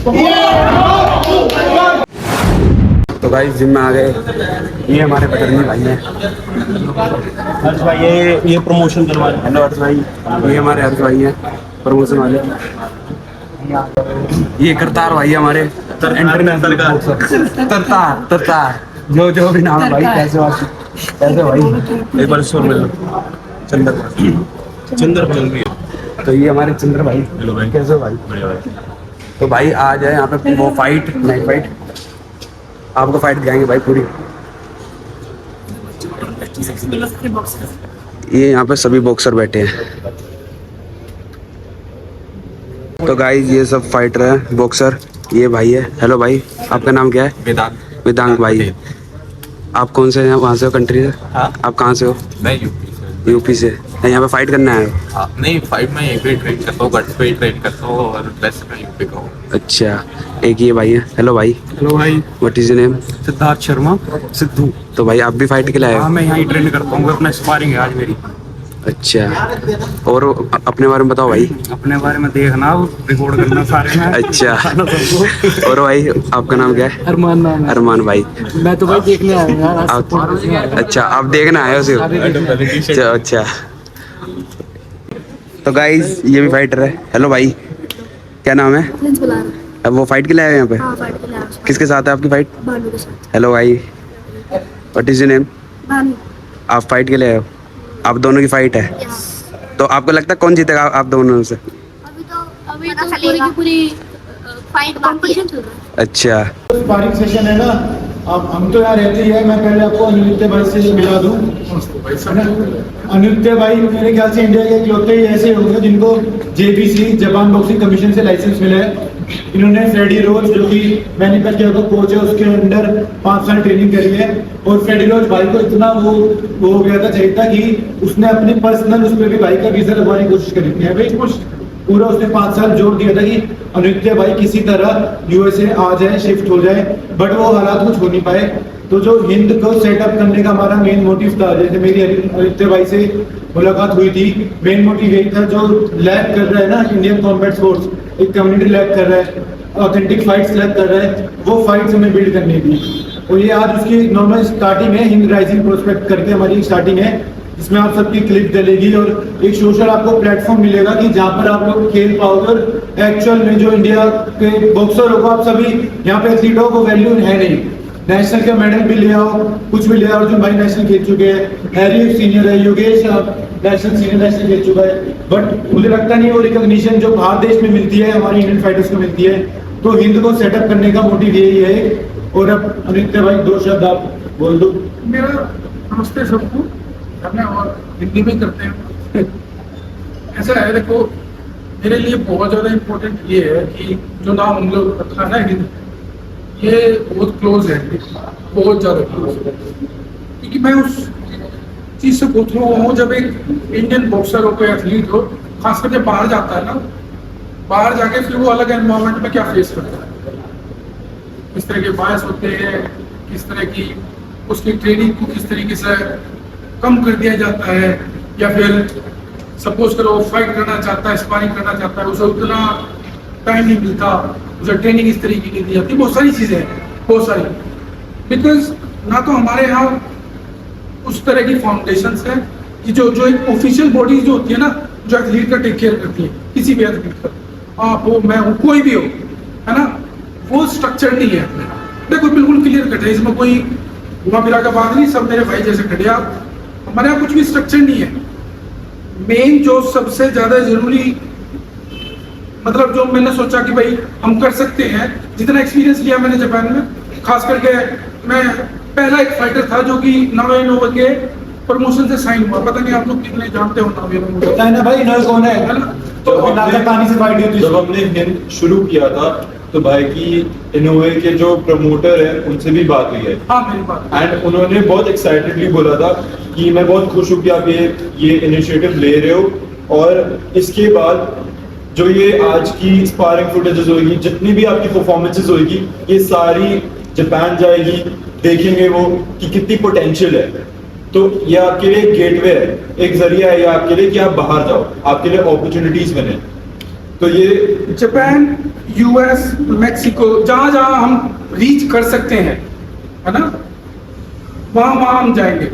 तो guys gym में आ गए। ये हमारे बटरनी भाई हैं। हर्ष भाई ये प्रमोशन करवा रहे हैं। हेलो हर्ष भाई। ये हमारे हर्ष भाई हैं प्रमोशन वाले। ये करतार भाई हमारे इंटरनेशनल तरतार तरतार जो भी नाम है भाई। कैसे भाई एक बार शोर मिल चंद्र चल रही है। तो ये हमारे चंद्र भाई। हेलो भाई। कैसे हो भाई? बढ़िया भाई। तो भाई आज है यहाँ पे वो फाइट, नाइट फाइट। आपको फाइट दिखाएंगे भाई पूरी। ये यहाँ पे सभी बॉक्सर बैठे हैं। तो गाइस ये सब फाइटर है बॉक्सर। ये भाई है। हेलो भाई, आपका नाम क्या है? वेदांत। वेदांत भाई। आप कौन से हैं? वहाँ से हो कंट्री से? हाँ? आप कहाँ से हो? मैं यूपी से। यहाँ पे फाइट करना है? नहीं, फाइट में यहीं पे ट्रेन करता हूँ, गट्स पे ही ट्रेन करता हूँ और वैसे मैं यूपी का हूँ। अच्छा, एक ये भाई है। हेलो भाई। हेलो भाई। What is your name? Siddharth Sharma. Sidhu. तो भाई आप भी फाइट के लिए आए हो? हाँ, मैं यहाँ ही ट्रेन करता हूँ, अपना स्पारिंग है आज मेरी। अच्छा, और अपने बारे में बताओ भाई। अपने बारे में देखना, रिकॉर्ड करना सारे में। अच्छा, और भाई आपका नाम क्या है? अरमान नाम है। अरमान भाई। मैं तो भाई देखने आया हूँ यार, आज support करने आया हूँ। अच्छा, आप देखना आए हो सिर्फ? अच्छा। तो गाइस ये भी फाइटर है। हेलो भाई, क्या नाम है? अब वो फाइट के लिए आए हैं यहाँ पे? हाँ, फाइट के लिए आया हूँ। किसके साथ है आपकी फाइट? भानु के साथ। हेलो भाई, what is your name? Bhanu. आप फाइट के लिए आए हो? आप दोनों की फाइट है। यस। तो आपको लगता है कौन जीतेगा आप दोनों में से? अभी तो पूरी की पूरी फाइट कॉम्पिटिशन चल रहा है। अच्छा, स्पारिंग सेशन है ना। अब हम तो यहाँ रहते ही है। मैं पहले आपको अनिरुद्ध भाई से मिला दूं। अनिरुद्ध भाई मेरे ख्याल से इंडिया के इकलौते ही ऐसे होंगे जिनको JBC जापान बॉक्सिंग कमीशन से लाइसेंस मिला है। इन्होंने फ्रेडी रोज जो कि मैंनी पैक्याओ का कोच है, उसके अंडर 5 साल ट्रेनिंग करी है। और फ्रेडी रोज भाई को इतना वो हो गया था, चाहिए था कि उसने अपनी पर्सनल उस पर भी भाई का वीजा लगवाने की कोशिश करी थी। भाई कुछ पूरा उसने 5 साल जोर दिया था कि अनिरुद्ध भाई किसी तरह USA आ जाए, शिफ्ट हो जाए, बट वो हालात कुछ हो नहीं पाए। तो जो हिंद को सेटअप करने का हमारा मेन मोटिव था, जैसे मेरी अनिरुद्ध भाई से मुलाकात हुई थी, मेन मोटिव यही था जो लैक कर रहा है ना इंडियन कॉम्बैट स्पोर्ट्स, एक कम्युनिटी लैक कर रहा है, ऑथेंटिक फाइट्स लैक कर रहा है, वो फाइट्स हमें बिल्ड करनी थी। और ये आज उसकी नॉर्मल स्टार्टिंग है, हिंद राइजिंग प्रोस्पेक्ट करके हमारी स्टार्टिंग है, जिसमें आप सबकी क्लिप डलेगी और एक सोशल आपको प्लेटफॉर्म मिलेगा कि जहाँ पर आप लोग खेल पाओगे। और एक्चुअल में जो इंडिया के बॉक्सर होगा, आप सभी यहाँ पे एथलीट हो, वो वैल्यू है नहीं। नेशनल का मेडल भी ले आओ, कुछ भी ले आओ। अर्जुन भाई नेशनल खेल चुके हैं, हैरी सीनियर है, योगेश नेशनल सीनियर नेशनल खेल चुका है, बट मुझे लगता नहीं वो रिकॉग्निशन जो बाहर देश में मिलती है हमारे इंडियन फाइटर्स को मिलती है। तो हिंद को सेटअप करने का मोटिव यही है। और अब अनिरुद्ध भाई 2 शब्द आप बोल दो। मेरा नमस्ते सबको, करने और हिंदी में करते हैं। ऐसा है, देखो मेरे लिए बहुत ज़्यादा इम्पोर्टेंट ये है कि जो नाम हम लोग रखा है ना हिंद, ये बहुत क्लोज है, बहुत ज़्यादा क्लोज है। क्योंकि मैं उस चीज़ से पूछ रहा हूँ, जब एक इंडियन बॉक्सर हो, कोई एथलीट हो, खास करके बाहर जाता है ना, बाहर जाके फिर वो अलग एनवायरनमेंट में क्या फेस करता है, किस तरह के बायस होते हैं, किस तरह की उसकी ट्रेनिंग को किस तरीके से कम कर दिया जाता है, या फिर सपोज करो फाइट करना चाहता है, स्पारिंग करना चाहता है, उसे उतना टाइम नहीं मिलता, उसे ट्रेनिंग इस तरीके की दी जाती है। बहुत सारी चीज़ें हैं, बहुत सारी। बिकॉज ना तो हमारे यहाँ उस तरह की फाउंडेशंस है कि जो एक ऑफिशियल बॉडी जो होती है ना, जो एथलीट का टेक केयर करती है, किसी भी एथलीट का, आप हो, मैं हूँ, कोई भी हो, है ना, वो स्ट्रक्चर नहीं है। देखो बिल्कुल क्लियर कट है, इसमें कोई घुमा फिरा का बात नहीं, सब मेरे भाई जैसे खड़े। आप हमारे यहाँ कुछ भी स्ट्रक्चर नहीं है। मेन जो सबसे ज्यादा जरूरी, मतलब जो मैंने सोचा कि भाई हम कर सकते हैं, जितना एक्सपीरियंस लिया मैंने जापान में, खास करके मैं पहला एक फाइटर था जो कि नावे नोवा के प्रमोशन से साइन हुआ। पता नहीं आप लोग कितने जानते हो नावे नोवा, पता है ना भाई इन्होंने कौन है है ना? तो नागरपानी से फाइट हुई थी। जब हमने हिंद शुरू किया था तो भाई की इनोवे के जो प्रमोटर है उनसे भी बात हुई है। हाँ, मेरी बात। एंड उन्होंने बहुत एक्साइटेडली बोला था कि मैं बहुत खुश हूँ कि आप ये इनिशिएटिव ले रहे हो, और इसके बाद जो ये आज की स्पारिंग फुटेजेस होगी, जितनी भी आपकी परफॉर्मेंसेस होगी, ये सारी जापान जाएगी, देखेंगे वो कि कितनी पोटेंशियल है। तो ये आपके लिए एक गेटवे है, एक जरिया है ये आपके लिए कि आप बाहर जाओ, आपके लिए अपॉर्चुनिटीज बने। तो ये जापान यूएस, मैक्सिको, जहाँ जहाँ हम रीच कर सकते हैं, है ना, वहाँ हम जाएंगे।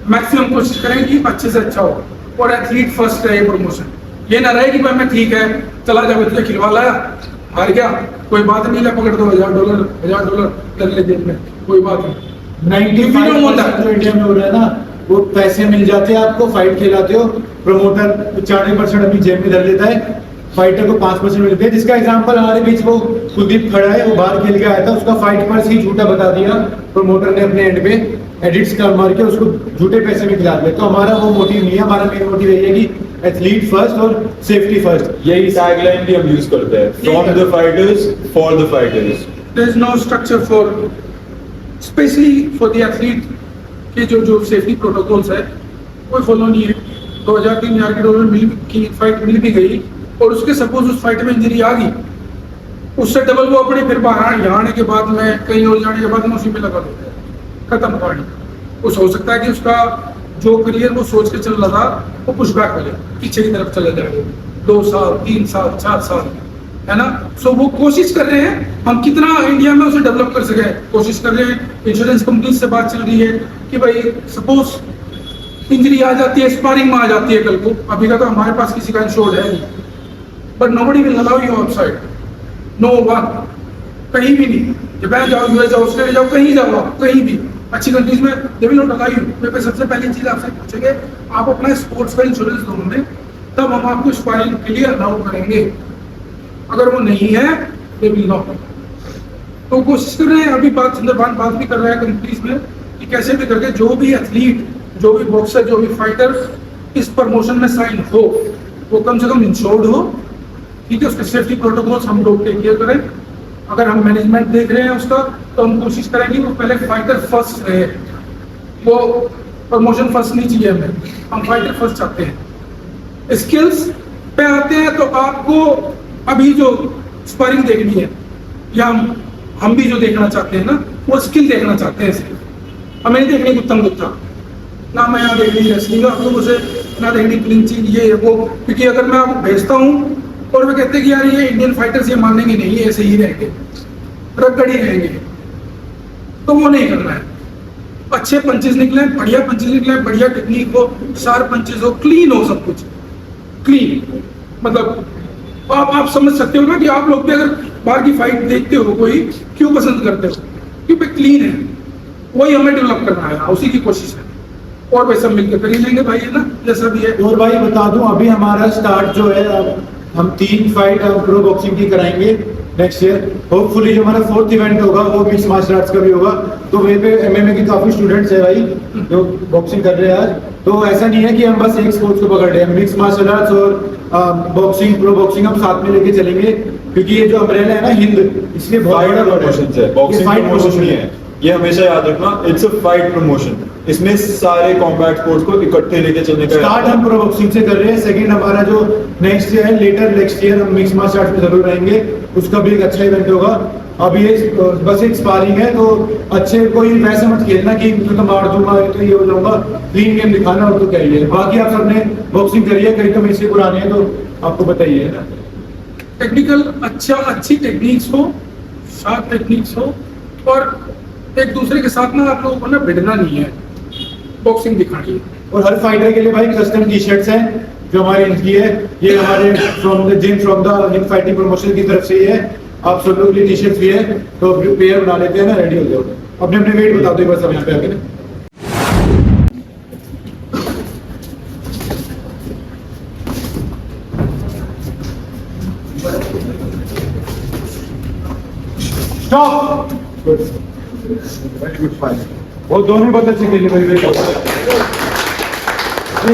मैक्सिमम कोशिश करेंगे कि अच्छे से अच्छा हो और एथलीट फर्स्ट रहे प्रमोशन। ये ना रहे कि भाई मैं ठीक है चला जा, तुझे खिलवा लाया, हार गया, कोई बात नहीं, ले पकड़ दो $1000 कर ले जेब में, कोई बात नहीं। 95% जो इंडिया में हो रहा है ना, वो पैसे मिल जाते हैं आपको, फाइट खिलाते हो, प्रमोटर 40% अपनी जेब में धर लेता है, फाइटर को 5% मिलते हैं। जिसका एग्जांपल हमारे बीच वो कुलदीप खड़ा है, वो बाहर खेल के आया था, उसका फाइट पर ही झूठा बता दिया प्रमोटर ने अपने एंड पे, एडिट्स कर मार के उसको झूठे पैसे में खिला दिया। तो हमारा वो मोटिव नहीं है, हमारा मेन मोटिव यही है कि एथलीट फर्स्ट और सेफ्टी फर्स्ट। यही टैगलाइन भी हम यूज करते हैं, from the fighters for the fighters. There is no structure for, specially for the athlete के जो सेफ्टी प्रोटोकॉल्स है कोई फॉलो नहीं है। 2000-3000 डॉलर की फाइट मिल भी गई और उसके सपोज उस फाइट में इंजरी आ गई, उससे डबल वो अपने फिर बाहर यहाँ आने के बाद में कहीं और जाने के बाद में उसी पे लगा देते हैं, खत्म कहानी। कुछ हो सकता है कि उसका जो करियर वो सोच के चल रहा था वो पुशबैक हो जाए, पीछे की तरफ चले जाए, 2 साल 3 साल 4 साल, है ना। सो वो कोशिश कर रहे हैं हम कितना इंडिया में उसे डेवलप कर सके, कोशिश कर रहे हैं। इंश्योरेंस कंपनी से बात चल रही है कि भाई सपोज इंजरी आ जाती है, स्पारिंग में आ जाती है कल को, अभी का तो हमारे पास किसी का इंश्योर्ड है नहीं, but nobody will allow you outside, no one, कहीं भी नहीं। जापान जाओ, यूएस जाओ, ऑस्ट्रेलिया जाओ, कहीं जाओ, कहीं भी अच्छी कंट्रीज में they will not allow you. पे सबसे पहली चीज आपसे पूछेंगे आप अपना स्पोर्ट्स का इंश्योरेंस दोगे, तब हम आपको स्पारिंग के लिए अलाउ करेंगे, अगर वो नहीं है दे विल नॉट। तो कोशिश कर रहे हैं, अभी बात बात भी कर रहे हैं कंट्रीज में कि कैसे भी करके जो भी एथलीट, जो भी बॉक्सर, जो भी फाइटर इस प्रमोशन में साइन हो, वो कम से कम इंश्योर्ड हो, ठीक है। उसके सेफ्टी प्रोटोकॉल्स हम लोग टेक केयर करें। अगर हम मैनेजमेंट देख रहे हैं उसका, तो हम कोशिश करेंगे वो पहले फाइटर फर्स्ट रहे, वो प्रमोशन फर्स्ट नहीं चाहिए हमें, हम फाइटर फर्स्ट चाहते हैं। स्किल्स पे आते हैं तो आपको अभी जो स्पारिंग देखनी है, या हम भी जो देखना चाहते हैं ना, वो स्किल देखना चाहते हैं। सिर्फ हमें नहीं देखनी गुत्थम गुत्था, ना मैं यहाँ देखनी रेसलिंग आप लोगों से, ना देखनी क्लिंचिंग ये वो, क्योंकि अगर मैं आपको भेजता हूँ और वे कहते हैं कि यार ये इंडियन फाइटर्स ये मानेंगे नहीं, ऐसे ही रहेंगे, रगड़ ही रहेंगे, तो वो नहीं करना है। अच्छे पंचेस निकले, बढ़िया पंचेस निकले, बढ़िया टेक्निक हो, शार्प पंचेस हो, क्लीन हो, सब कुछ क्लीन। मतलब आप समझ सकते हो ना कि आप लोग भी अगर बाहर की फाइट देखते हो कोई, क्यों पसंद करते हो, क्योंकि क्लीन है, वही हमें डेवलप करना है, उसी की कोशिश है। और वैसे मिलकर कर ही लेंगे भाई, है ना, जैसा भी है। और भाई बता दूं, अभी हमारा स्टार्ट जो है, अब हम 3 फाइट प्रो बॉक्सिंग की कराएंगे नेक्स्ट ईयर। होपफुली जो हमारा 4th इवेंट होगा वो मिक्स मार्शल आर्ट्स का भी होगा। तो वहीं पे एमएमए की काफी स्टूडेंट्स है भाई जो बॉक्सिंग कर रहे हैं आज। तो ऐसा नहीं है कि हम बस एक स्पोर्ट्स को पकड़ रहे हैं, मिक्स मार्शल आर्ट्स और बॉक्सिंग, प्रो बॉक्सिंग हम साथ में लेके चलेंगे, क्योंकि ये जो अम्ब्रेला है ना हिंद, इसलिए बहुत बड़ा प्रमोशन है, बॉक्सिंग प्रमोशन नहीं है, ये हमेशा याद रखना, इट्स अ फाइट प्रमोशन। इसमें सारे कॉम्बैट स्पोर्ट्स को इकट्ठे लेके चलने का स्टार्ट हम प्रो बॉक्सिंग से कर रहे हैं। सेकंड हमारा जो नेक्स्ट ईयर है, लेटर नेक्स्ट ईयर हम मिक्स मार्शल आर्ट्स में जरूर रहेंगे, उसका भी एक अच्छा इवेंट होगा। अब ये बस एक स्पारिंग है, तो अच्छे कोई वैसे मत खेलना कि तो मार दूंगा तो ये हो जाऊंगा, क्लीन गेम दिखाना और तो करिए। बाकी आप सबने बॉक्सिंग करिए, कहीं तो मेरे से पुराने हैं तो आपको बताइए ना। टेक्निकल अच्छी टेक्निक्स हो, शार्प टेक्निक्स हो, और एक दूसरे के साथ ना आप लोगों को ना भिड़ना नहीं है, बॉक्सिंग दिखानी है। और हर फाइटर के लिए भाई कस्टम टी शर्ट्स हैं जो हमारे इनकी है, ये हमारे from the gym, from the in fighting promotion की तरफ से ही है। आप सब लोग के लिए टी शर्ट्स भी है, तो पेयर बना लेते हैं ना, रेडी हो जाओ। अपने अपने वेट बता दो एक बार सब यहाँ पे आके ना। Stop, good, very good fight. वो दोनों बहुत अच्छे खेले भाई,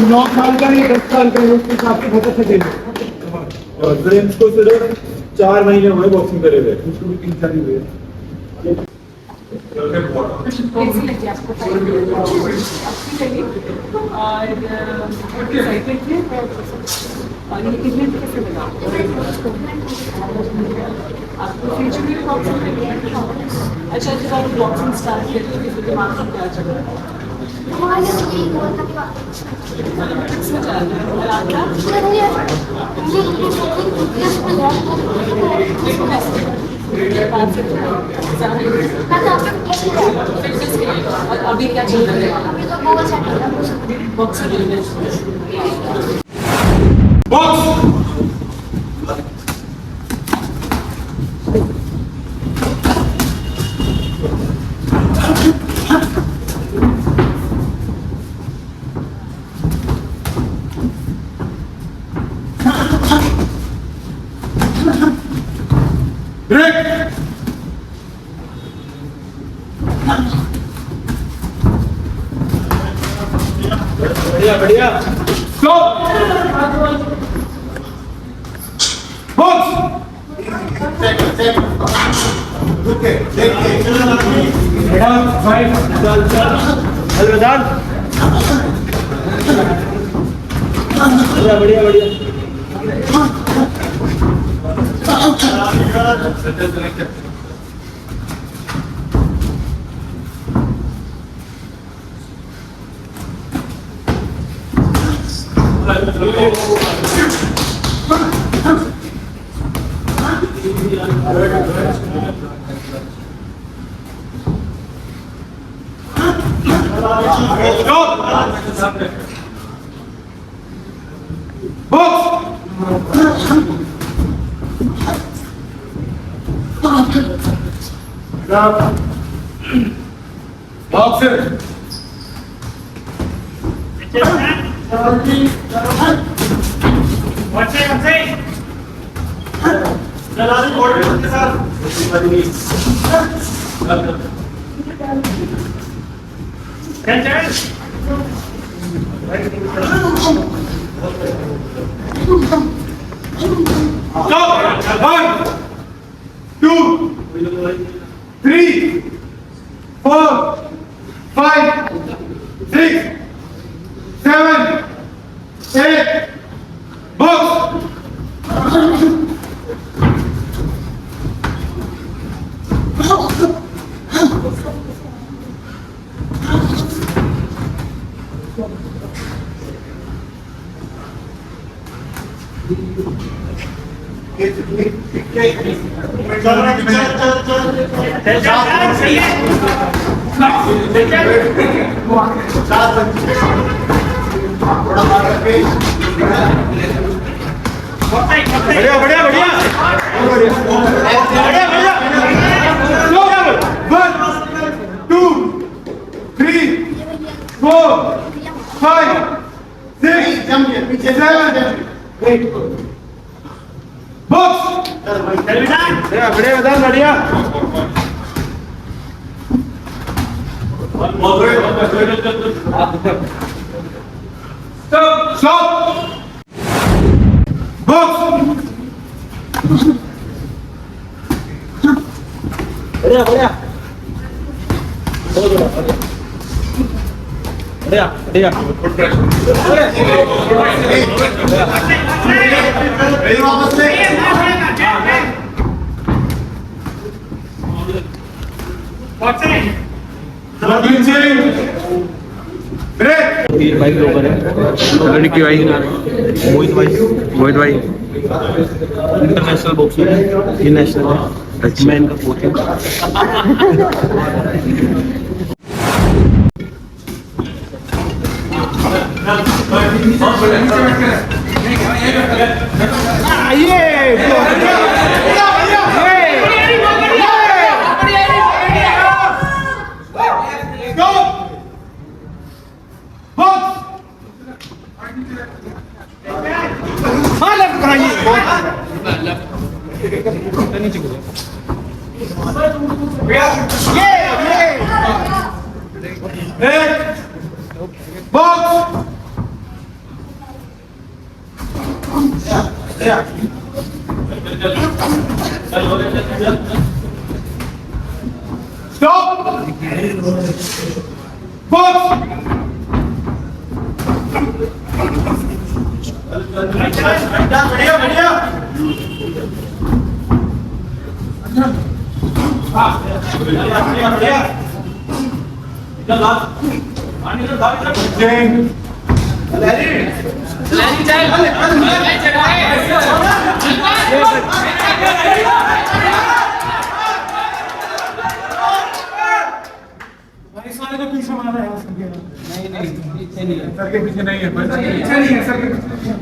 9 साल का नहीं 10 साल का, उसके हिसाब से बहुत अच्छे खेले। और प्रिंस को सिर्फ 4 महीने हुए बॉक्सिंग करे हुए, उसको भी 3 साल ही हुए। और ये इवेंट कैसे लगा आपको फ्यूचर में बॉक्सिंग अच्छा, जब आप बॉक्सिंग स्टार्ट किया तो दिमाग में क्या चल रहा है? और अभी क्या चल रहा है? अभी तो गूगल सेटिंग बॉक्स बढ़िया बढ़िया स्टॉप बॉक्स बढ़िया बढ़िया बढ़िया बढ़िया बढ़िया बढ़िया बढ़िया 1 2 3 4 5 6 7 बॉक्स बढ़िया बढ़िया बढ़िया स्टॉप बॉक्स बढ़िया बढ़िया बढ़िया भाई लोग है की भाई मोहित भाई इंटरनेशनल बॉक्सिंग ये नेशनल है। अच्छा। मैं इनका कोच हूँ। बढ़िया बढ़िया बढ़िया इस वाले को पीछे मारा है नहीं सर के पीछे नहीं है पीछे नहीं है सर के पीछे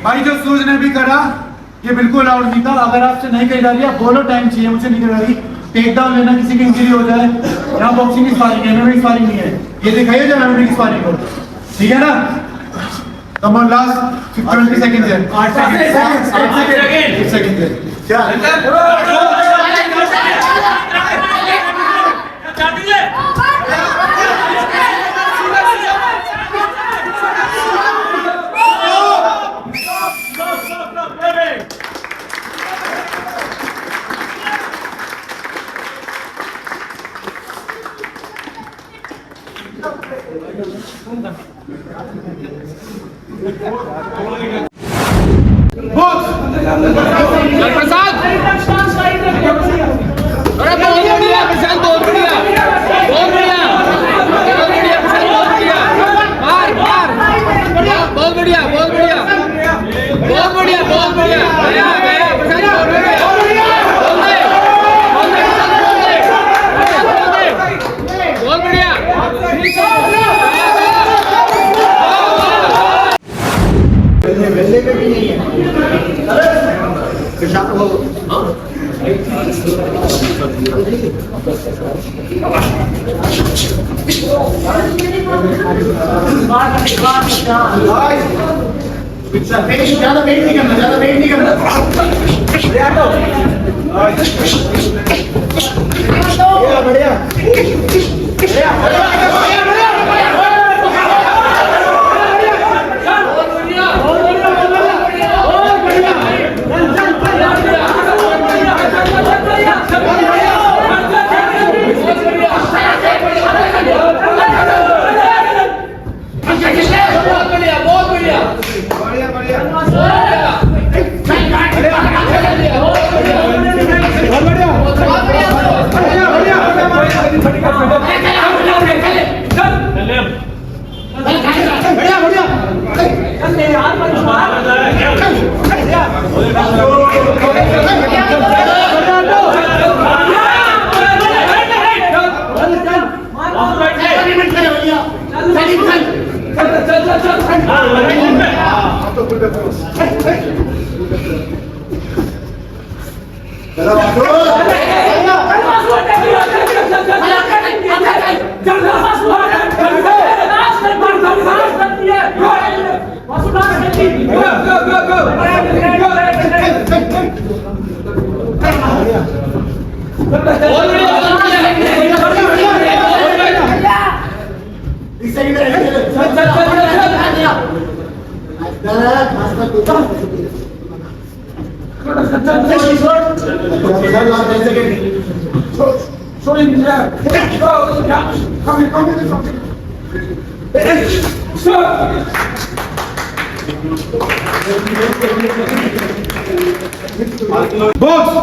भाई जो सूरज ने भी करा ये बिल्कुल आउट नहीं था। अगर आपसे नहीं कही जा रही है बोलो टाइम चाहिए मुझे नहीं कह रही टेक डाउन लेना किसी की इंजरी हो जाए। यहाँ बॉक्सिंग की स्पारिंग है एमएमए की स्पारिंग नहीं है ये दिखाइए जब एमएमए की स्पारिंग हो ठीक है ना। कम ऑन लास्ट 20 सेकंड्स है 8 सेकंड है ज्यादा वेट नहीं करना ज्यादा वेट नहीं करना बढ़िया बॉक्स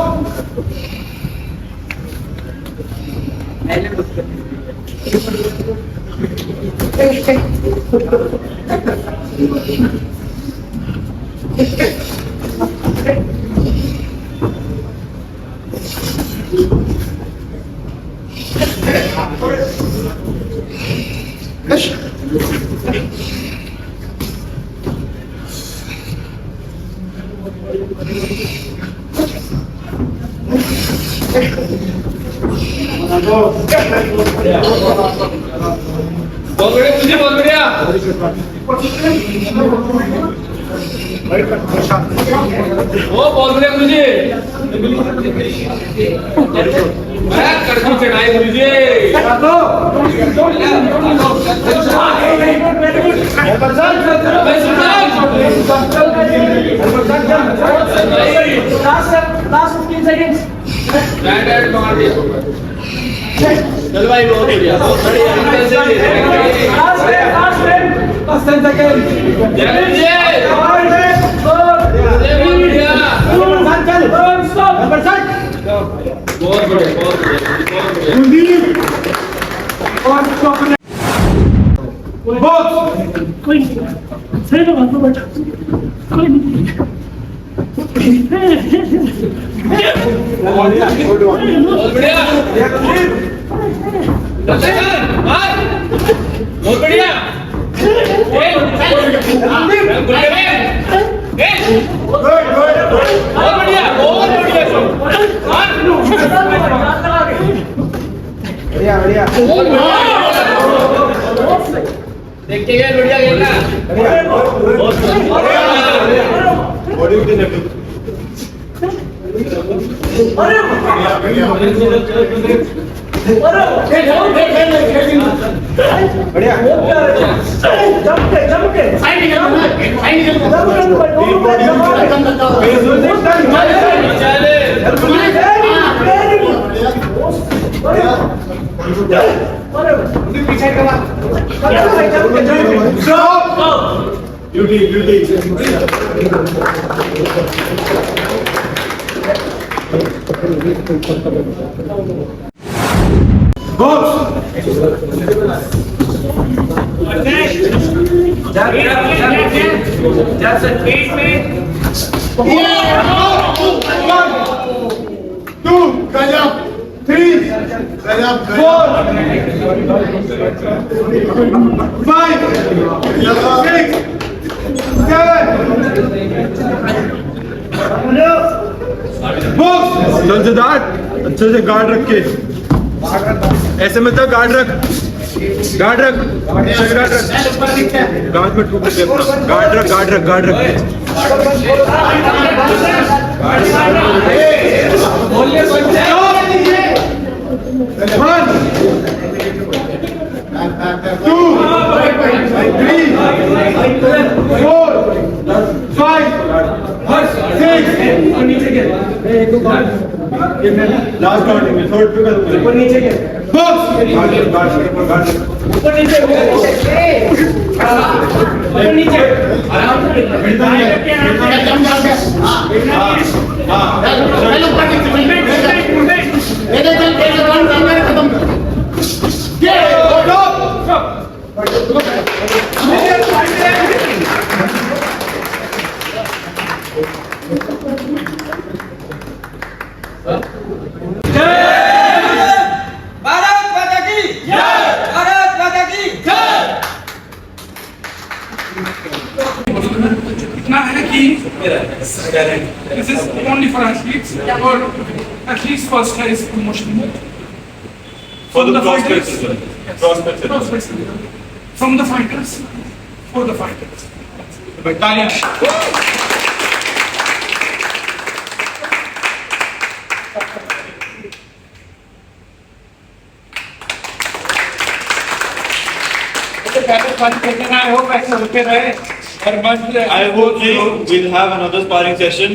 बहुत बढ़िया तुझे, बहुत बढ़िया। ओ बहुत बढ़िया तुझे। मैं कड़की चढ़ाई मुझे। चल भाई बहुत बढ़िया, बहुत कोई नहीं, सही बात है बेटा, कोई नहीं। बहुत बढ़िया। देख के गए बढ़िया खेलना। चल सिद्धार्थ, अच्छे से गार्ड रख के, ऐसे मत गार्ड रख, गार्ड रख, अच्छे से गार्ड रख, गार्ड में ठोक दे, गार्ड रख, गार्ड रख, गार्ड रख। One, 2, 3, 4, 5, 6, लास्ट गार्ड में थर्ड पे कर ऊपर नीचे के बॉक्स गार्ड ऊपर नीचे ऊपर नीचे आराम से बैठा है एकदम हां चलो ऊपर नीचे खत्म ये स्टॉप इतना है कि this is only for athletes or at least first prize promotion For the prospects as well. Prospects as well. prospects from the fighters for the fighters. I hope we'll have another sparring session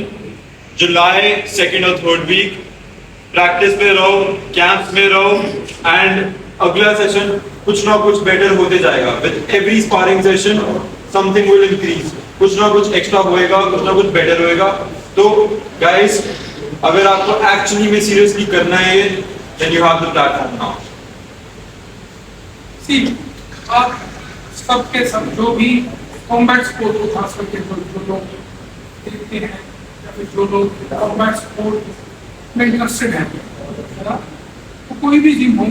July 2nd or 3rd week. Practice में रहो, camps में रहो and अगला session कुछ ना कुछ better होते जाएगा. With every sparring session something will increase, कुछ ना कुछ एक्स्ट्रा होएगा, कुछ ना कुछ बेटर होएगा. तो गाइस, अगर आपको एक्चुअली में सीरियसली करना है then you have the platform now. See, सबके सब जो भी कॉम्बैट स्पोर्ट को खास करके जो लोग देखते हैं या फिर जो लोग कॉम्बैट स्पोर्ट में इंटरेस्टेड है ना, तो कोई भी जिम हो,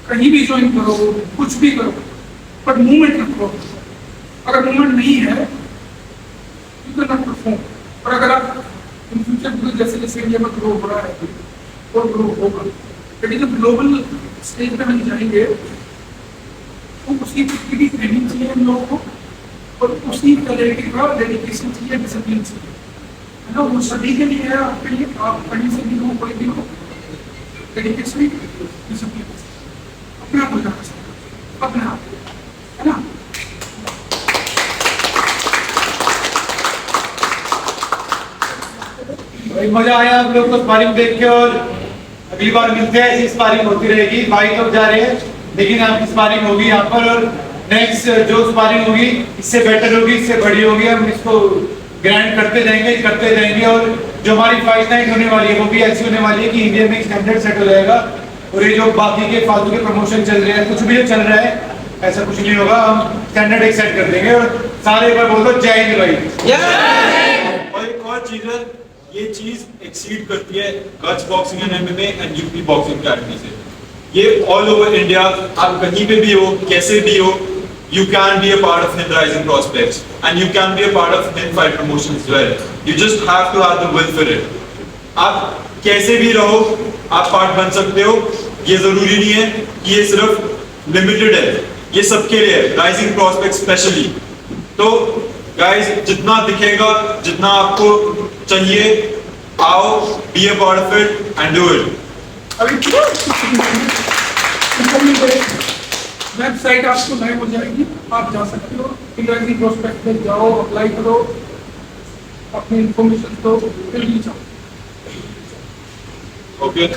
कहीं भी ज्वाइन करो, कुछ भी करो, पर मूवमेंट रखो। अगर मूवमेंट नहीं है यू कैन नॉट परफॉर्म। और अगर आप इन फ्यूचर जैसे जैसे इंडिया में ग्रो हो रहा है और ग्रो होगा, लेकिन जब ग्लोबल स्टेज पे हम जाएंगे तो उसी तरीके की ट्रेनिंग चाहिए हम लोगों को और उसी तरीके का डेडिकेशन चाहिए, डिसिप्लिन चाहिए, है ना। वो सभी के लिए है, आपके लिए, आप कहीं से भी हो, कोई भी हो, डेडिकेशन डिसिप्लिन अपने आप हो जाना चाहिए, अपने आप, है ना। भाई मजा आया आप लोग को स्पारिंग देख के, और अगली बार मिलते हैं, ऐसी स्पारिंग होती रहेगी। भाई लोग जा रहे हैं लेकिन आपकी स्पारिंग होगी यहाँ पर, और नेक्स्ट जो स्पारिंग होगी इससे बेटर होगी, इससे बड़ी होगी। हम इसको ग्राइंड करते जाएंगे और जो हमारी फाइट नाइट होने वाली है वो भी ऐसी होने वाली है कि इंडिया में स्टैंडर्ड सेट हो जाएगा। और ये जो बाकी के फालतू के प्रमोशन चल रहे हैं, कुछ भी जो चल रहा है, ऐसा कुछ नहीं होगा। हम स्टैंडर्ड एक सेट कर देंगे। और सारे एक बार बोल दो जय हिंद भाई। और एक और चीज है, ये चीज एक्सीड करती है Kutch boxing and MMA and UP boxing academy से। ये ऑल ओवर इंडिया, आप कहीं पे भी हो, कैसे भी हो, you can be a part of Hind Rising Prospects and you can be a part of Hind Fight Promotion as well. You just have to have the will for it. आप कैसे भी रहो, आप पार्ट बन सकते हो। ये जरूरी नहीं है कि ये सिर्फ लिमिटेड है, ये सबके लिए है, राइजिंग प्रॉस्पेक्ट स्पेशली। तो गाइस, जितना दिखेगा, जितना आपको चाहिए, आओ, be a part of it and do it. Website आपको लाइव हो जाएगी, आप जा सकते हो, हिंद प्रोस्पेक्ट में जाओ, अप्लाई करो, अपनी इंफॉर्मेशन दो, फिर रीच आओ। ओके।